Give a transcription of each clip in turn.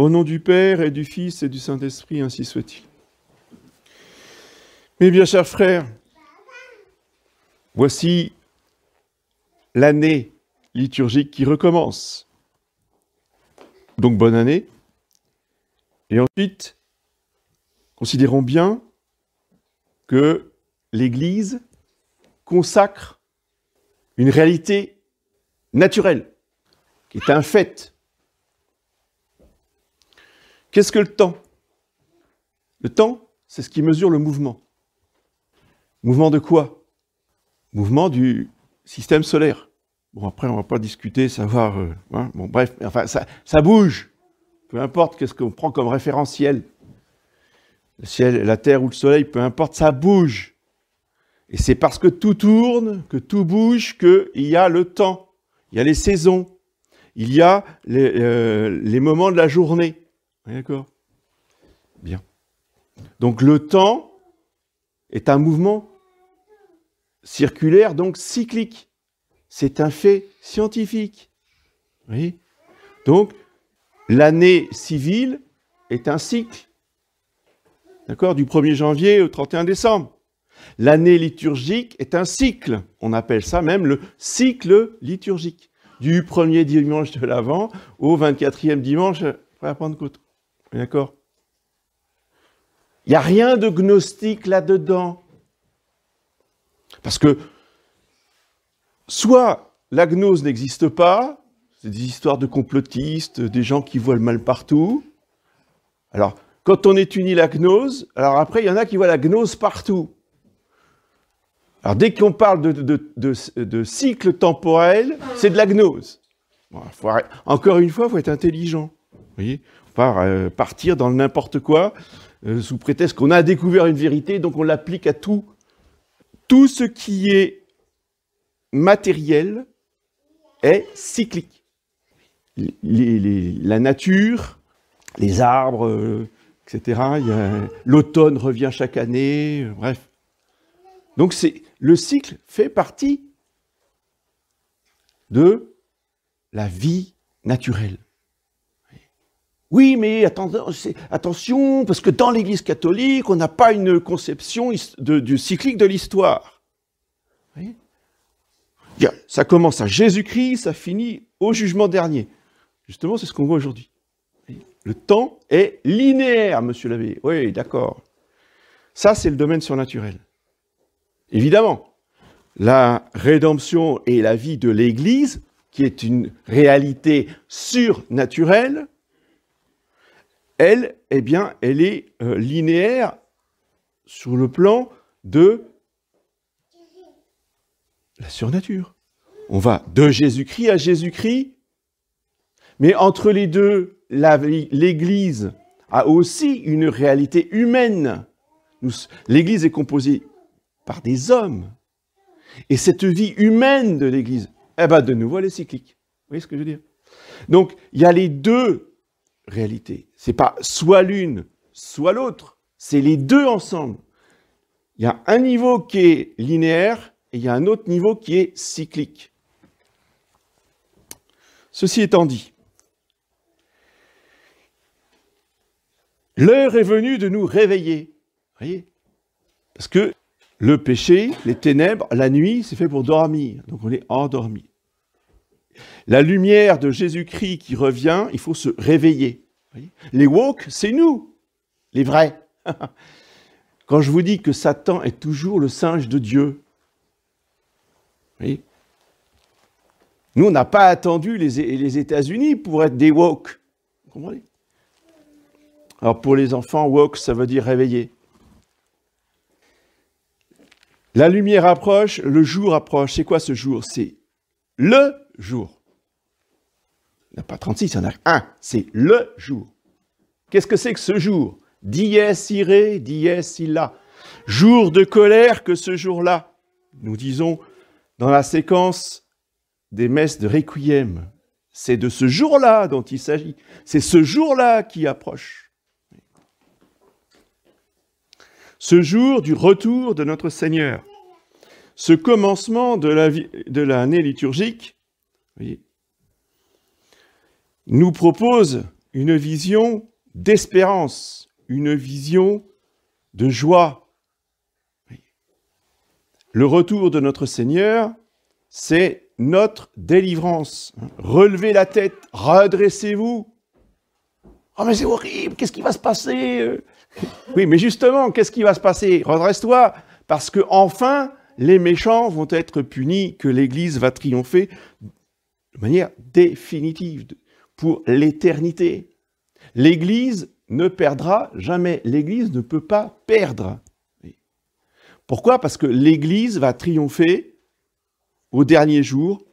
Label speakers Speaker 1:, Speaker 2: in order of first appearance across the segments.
Speaker 1: Au nom du Père et du Fils et du Saint-Esprit, ainsi soit-il. Mes bien chers frères, voici l'année liturgique qui recommence. Donc bonne année. Et ensuite, considérons bien que l'Église consacre une réalité naturelle, qui est un fait. Qu'est-ce que le temps? Le temps, c'est ce qui mesure le mouvement. Mouvement de quoi? Mouvement du système solaire. Bon, après, on ne va pas discuter, savoir... bon, bref, enfin, ça bouge. Peu importe qu'est-ce qu'on prend comme référentiel. Le ciel, la terre ou le soleil, peu importe, ça bouge. Et c'est parce que tout tourne, que tout bouge, qu'il y a le temps, il y a les saisons, il y a les moments de la journée. D'accord? Bien. Donc le temps est un mouvement circulaire, donc cyclique. C'est un fait scientifique. Vous voyez? Donc, l'année civile est un cycle. D'accord? Du 1er janvier au 31 décembre. L'année liturgique est un cycle. On appelle ça même le cycle liturgique. Du 1er dimanche de l'Avent au 24e dimanche après la Pentecôte. D'accord? Il n'y a rien de gnostique là-dedans. Parce que soit la gnose n'existe pas, c'est des histoires de complotistes, des gens qui voient le mal partout. Alors, quand on étudie la gnose, alors après, il y en a qui voient la gnose partout. Alors, dès qu'on parle de cycle temporel, c'est de la gnose. Bon, encore une fois, il faut être intelligent. Vous voyez, il ne faut pas partir dans n'importe quoi, sous prétexte qu'on a découvert une vérité, donc on l'applique à tout. Tout ce qui est matériel est cyclique. La nature, les arbres, etc. L'automne revient chaque année, bref. Donc le cycle fait partie de la vie naturelle. Oui, mais attention, parce que dans l'Église catholique, on n'a pas une conception du cyclique de l'histoire. Ça commence à Jésus-Christ, ça finit au jugement dernier. Justement, c'est ce qu'on voit aujourd'hui. Le temps est linéaire, monsieur l'abbé. Oui, d'accord. Ça, c'est le domaine surnaturel. Évidemment, la rédemption et la vie de l'Église, qui est une réalité surnaturelle, elle, eh bien, elle est linéaire sur le plan de la surnature. On va de Jésus-Christ à Jésus-Christ, mais entre les deux, l'Église a aussi une réalité humaine. L'Église est composée par des hommes. Et cette vie humaine de l'Église, eh ben, de nouveau, elle est cyclique. Vous voyez ce que je veux dire? Donc, il y a les deux réalité. C'est pas soit l'une, soit l'autre. C'est les deux ensemble. Il y a un niveau qui est linéaire et il y a un autre niveau qui est cyclique. Ceci étant dit, l'heure est venue de nous réveiller. Vous voyez? Parce que le péché, les ténèbres, la nuit, c'est fait pour dormir. Donc on est endormi. La lumière de Jésus-Christ qui revient, il faut se réveiller. Les woke, c'est nous, les vrais. Quand je vous dis que Satan est toujours le singe de Dieu, nous, on n'a pas attendu les États-Unis pour être des woke. Vous comprenez? Alors pour les enfants, woke, ça veut dire réveiller. La lumière approche, le jour approche. C'est quoi ce jour? C'est le jour. Il n'y en a pas 36, il y en a un. C'est le jour. Qu'est-ce que c'est que ce jour? Dies irae, dies illa. Jour de colère que ce jour-là. Nous disons dans la séquence des messes de Requiem. C'est de ce jour-là dont il s'agit. C'est ce jour-là qui approche. Ce jour du retour de notre Seigneur. Ce commencement de l'année liturgique, vous voyez, nous propose une vision d'espérance, une vision de joie. Le retour de notre Seigneur, c'est notre délivrance. Relevez la tête, redressez-vous. Oh mais c'est horrible, qu'est-ce qui va se passer? Oui, mais justement, qu'est-ce qui va se passer? Redresse-toi, parce que enfin, les méchants vont être punis, que l'Église va triompher de manière définitive, pour l'éternité. L'Église ne perdra jamais. L'Église ne peut pas perdre. Pourquoi? Parce que l'Église va triompher au dernier jour,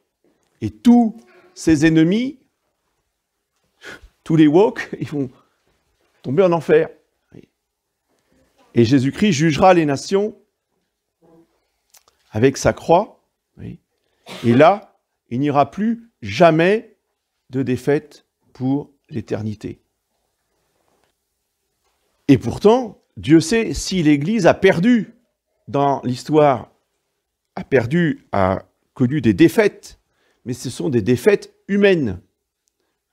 Speaker 1: et tous ses ennemis, tous les woke, ils vont tomber en enfer. Et Jésus-Christ jugera les nations avec sa croix. Et là, il n'y aura plus jamais de défaite pour l'éternité. Et pourtant, Dieu sait si l'Église a perdu dans l'histoire, a connu des défaites, mais ce sont des défaites humaines.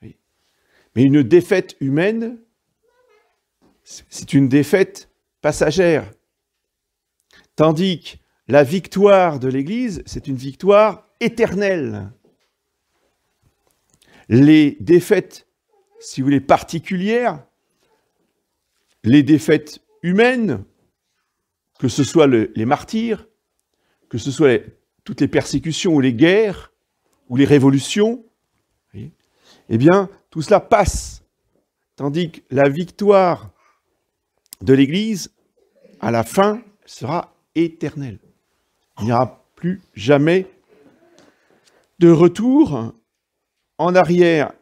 Speaker 1: Mais une défaite humaine, c'est une défaite passagère. Tandis que la victoire de l'Église, c'est une victoire éternelle. Les défaites, si vous voulez, particulières, les défaites humaines, que ce soit les martyrs, que ce soit toutes les persécutions ou les guerres, ou les révolutions, eh bien, tout cela passe. Tandis que la victoire de l'Église, à la fin, sera éternelle. Il n'y aura plus jamais de retour en arrière.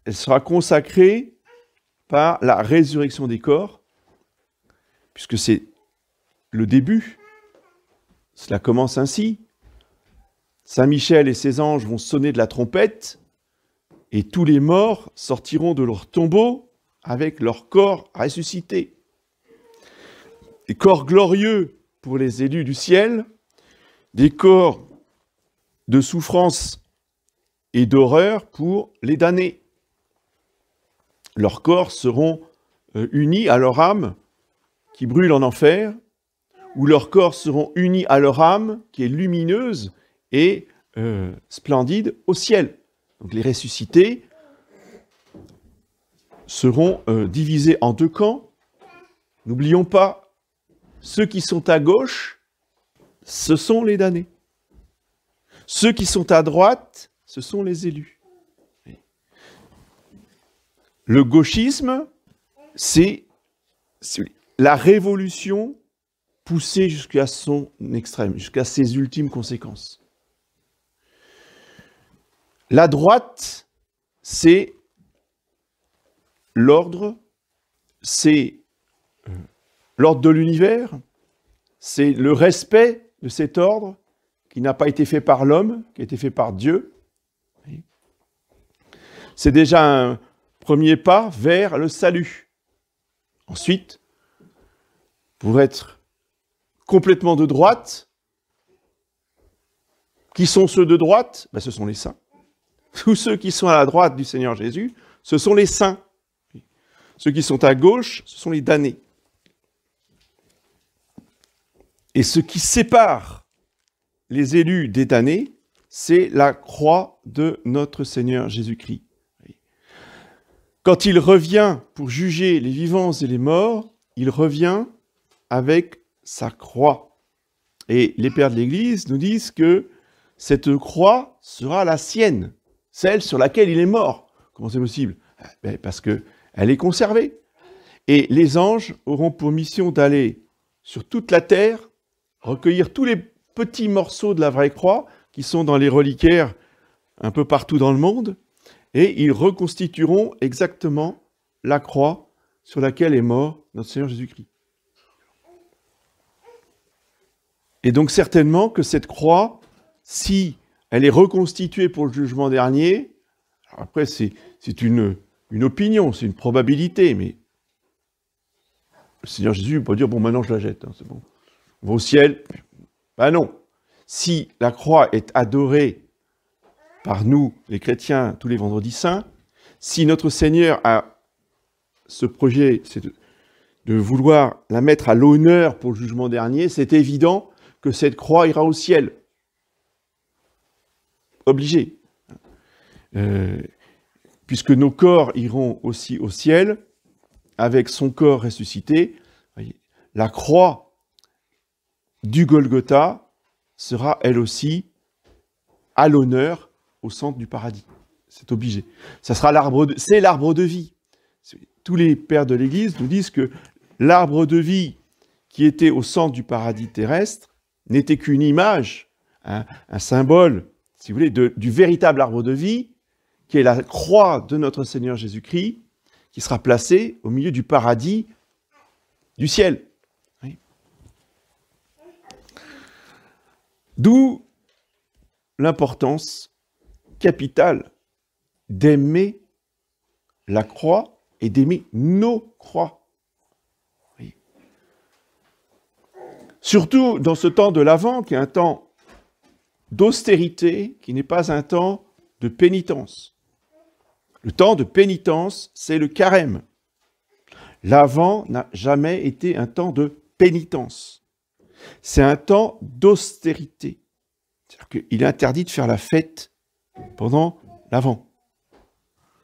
Speaker 1: Elle sera consacrée par la résurrection des corps, puisque c'est le début. Cela commence ainsi. Saint Michel et ses anges vont sonner de la trompette, et tous les morts sortiront de leur tombeau avec leur corps ressuscité. Des corps glorieux pour les élus du ciel, des corps de souffrance et d'horreur pour les damnés. Leurs corps seront unis à leur âme qui brûle en enfer, ou leurs corps seront unis à leur âme qui est lumineuse et splendide au ciel. Donc les ressuscités seront divisés en deux camps. N'oublions pas, ceux qui sont à gauche, ce sont les damnés. Ceux qui sont à droite, ce sont les élus. Le gauchisme, c'est la révolution poussée jusqu'à son extrême, jusqu'à ses ultimes conséquences. La droite, c'est l'ordre, c'est l'ordre de l'univers, c'est le respect de cet ordre qui n'a pas été fait par l'homme, qui a été fait par Dieu. C'est déjà un premier pas vers le salut. Ensuite, pour être complètement de droite, qui sont ceux de droite? Ce sont les saints. Tous ceux qui sont à la droite du Seigneur Jésus, ce sont les saints. Ceux qui sont à gauche, ce sont les damnés. Et ce qui sépare les élus des damnés, c'est la croix de notre Seigneur Jésus-Christ. Quand il revient pour juger les vivants et les morts, il revient avec sa croix. Et les pères de l'Église nous disent que cette croix sera la sienne, celle sur laquelle il est mort. Comment c'est possible? Parce qu'elle est conservée. Et les anges auront pour mission d'aller sur toute la terre, recueillir tous les petits morceaux de la vraie croix qui sont dans les reliquaires un peu partout dans le monde, et ils reconstitueront exactement la croix sur laquelle est mort notre Seigneur Jésus-Christ. Et donc certainement que cette croix, si elle est reconstituée pour le jugement dernier, alors après c'est une opinion, c'est une probabilité, mais le Seigneur Jésus ne peut pas dire « bon, maintenant je la jette, c'est bon, on va au ciel ». Non. Si la croix est adorée par nous, les chrétiens, tous les vendredis saints, Si notre Seigneur a ce projet, c'est de vouloir la mettre à l'honneur pour le jugement dernier, c'est évident que cette croix ira au ciel. Obligé. Puisque nos corps iront aussi au ciel, avec son corps ressuscité, la croix du Golgotha sera elle aussi à l'honneur au centre du paradis. C'est obligé. Ça sera c'est l'arbre de vie. Tous les pères de l'Église nous disent que l'arbre de vie qui était au centre du paradis terrestre n'était qu'une image, un symbole, si vous voulez, du véritable arbre de vie, qui est la croix de notre Seigneur Jésus-Christ, qui sera placée au milieu du paradis du ciel. Oui. D'où l'importance capitale d'aimer la croix et d'aimer nos croix. Oui. Surtout dans ce temps de l'Avent, qui est un temps d'austérité, qui n'est pas un temps de pénitence. Le temps de pénitence, c'est le carême. L'Avent n'a jamais été un temps de pénitence. C'est un temps d'austérité. C'est-à-dire qu'il est interdit de faire la fête pendant l'Avent.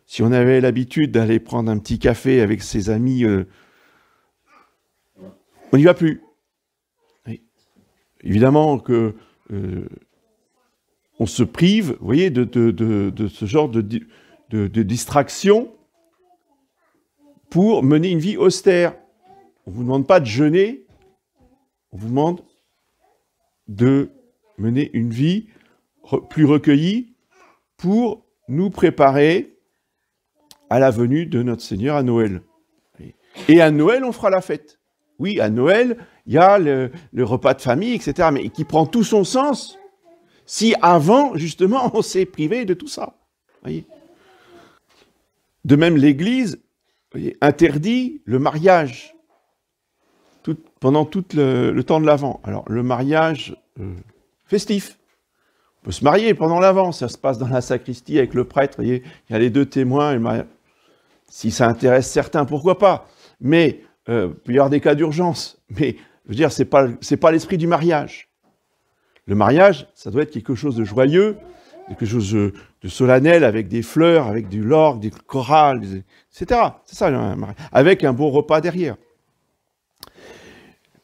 Speaker 1: Si on avait l'habitude d'aller prendre un petit café avec ses amis, on n'y va plus. Oui. Évidemment que on se prive, vous voyez, de ce genre de distraction pour mener une vie austère. On ne vous demande pas de jeûner, on vous demande de mener une vie plus recueillie pour nous préparer à la venue de notre Seigneur à Noël. Et à Noël, on fera la fête. Oui, à Noël, il y a le repas de famille, etc., mais qui prend tout son sens si avant, justement, on s'est privé de tout ça. Voyez. De même, l'Église interdit le mariage pendant tout le temps de l'Avent. Alors, le mariage festif. On peut se marier pendant l'Avent, ça se passe dans la sacristie avec le prêtre, vous voyez, il y a les deux témoins, si ça intéresse certains, pourquoi pas. Mais il peut y avoir des cas d'urgence. Mais je veux dire, c'est pas l'esprit du mariage. Le mariage, ça doit être quelque chose de joyeux, quelque chose de solennel, avec des fleurs, avec du l'orgue, des chorales, etc. C'est ça, avec un bon repas derrière.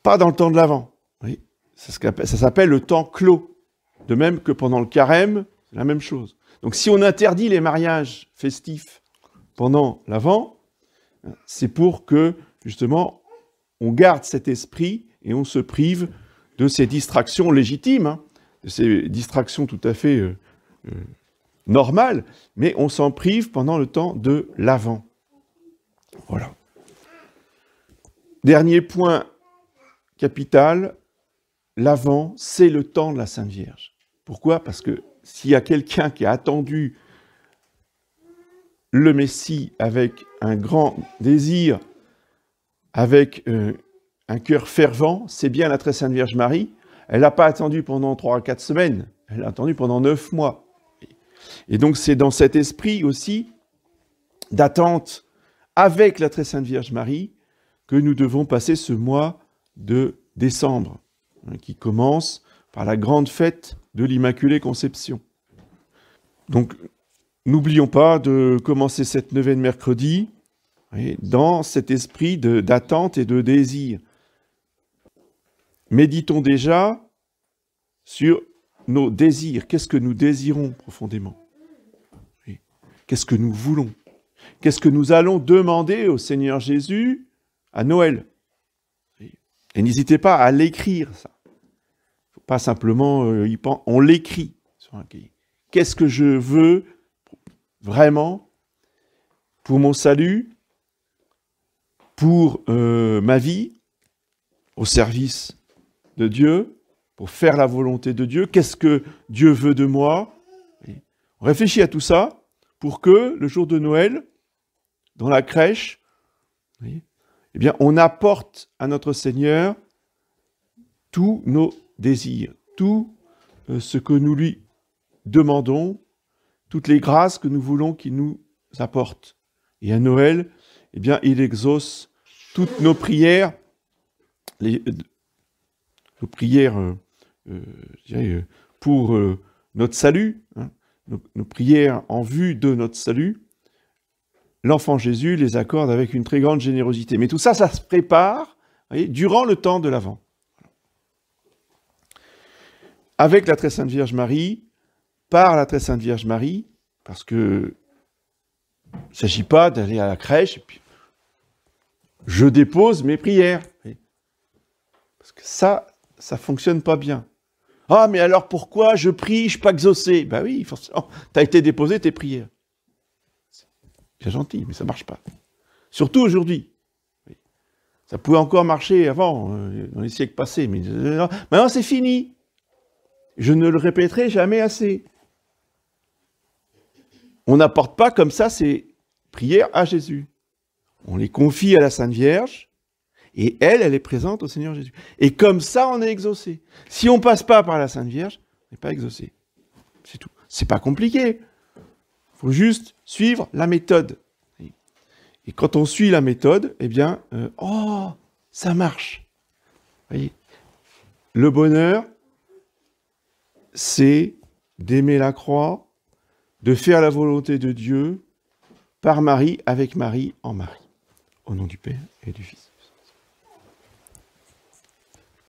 Speaker 1: Pas dans le temps de l'Avent. Oui. Ça s'appelle le temps clos. De même que pendant le carême, c'est la même chose. Donc si on interdit les mariages festifs pendant l'Avent, c'est pour que, justement, on garde cet esprit et on se prive de ces distractions légitimes, de ces distractions tout à fait normales, mais on s'en prive pendant le temps de l'Avent. Voilà. Dernier point capital, l'Avent, c'est le temps de la Sainte Vierge. Pourquoi ? Parce que s'il y a quelqu'un qui a attendu le Messie avec un grand désir, avec un cœur fervent, c'est bien la très Sainte Vierge Marie. Elle n'a pas attendu pendant 3 à 4 semaines, elle a attendu pendant 9 mois. Et donc c'est dans cet esprit aussi d'attente avec la très Sainte Vierge Marie que nous devons passer ce mois de décembre, qui commence par la grande fête de l'Immaculée Conception. Donc, n'oublions pas de commencer cette neuvaine mercredi dans cet esprit d'attente et de désir. Méditons déjà sur nos désirs. Qu'est-ce que nous désirons profondément ? Qu'est-ce que nous voulons ? Qu'est-ce que nous allons demander au Seigneur Jésus à Noël ? Et n'hésitez pas à l'écrire, ça. Pas simplement y penser, on l'écrit sur un cahier. Qu'est-ce que je veux vraiment pour mon salut, pour ma vie, au service de Dieu, pour faire la volonté de Dieu? Qu'est-ce que Dieu veut de moi? On réfléchit à tout ça pour que le jour de Noël, dans la crèche, eh bien, on apporte à notre Seigneur tous nos désirs, tout ce que nous lui demandons, toutes les grâces que nous voulons qu'il nous apporte. Et à Noël, eh bien, il exauce toutes nos prières, nos prières je dirais, pour notre salut, hein, nos prières en vue de notre salut. L'enfant Jésus les accorde avec une très grande générosité. Mais tout ça, ça se prépare, voyez, durant le temps de l'Avent. Avec la très sainte Vierge Marie, par la très sainte Vierge Marie, parce que il ne s'agit pas d'aller à la crèche et puis je dépose mes prières. Parce que ça fonctionne pas bien. Ah, mais alors pourquoi je prie, je suis pas exaucé? Ben oui, forcément, tu as été déposé tes prières. C'est gentil, mais ça marche pas. Surtout aujourd'hui. Ça pouvait encore marcher avant, dans les siècles passés, mais maintenant c'est fini. Je ne le répéterai jamais assez. On n'apporte pas comme ça ces prières à Jésus. On les confie à la Sainte Vierge, et elle est présente au Seigneur Jésus. Et comme ça, on est exaucé. Si on ne passe pas par la Sainte Vierge, on n'est pas exaucé. C'est tout. C'est pas compliqué. Il faut juste suivre la méthode. Et quand on suit la méthode, eh bien, ça marche. Vous voyez, le bonheur, c'est d'aimer la croix, de faire la volonté de Dieu par Marie, avec Marie, en Marie. Au nom du Père et du Fils.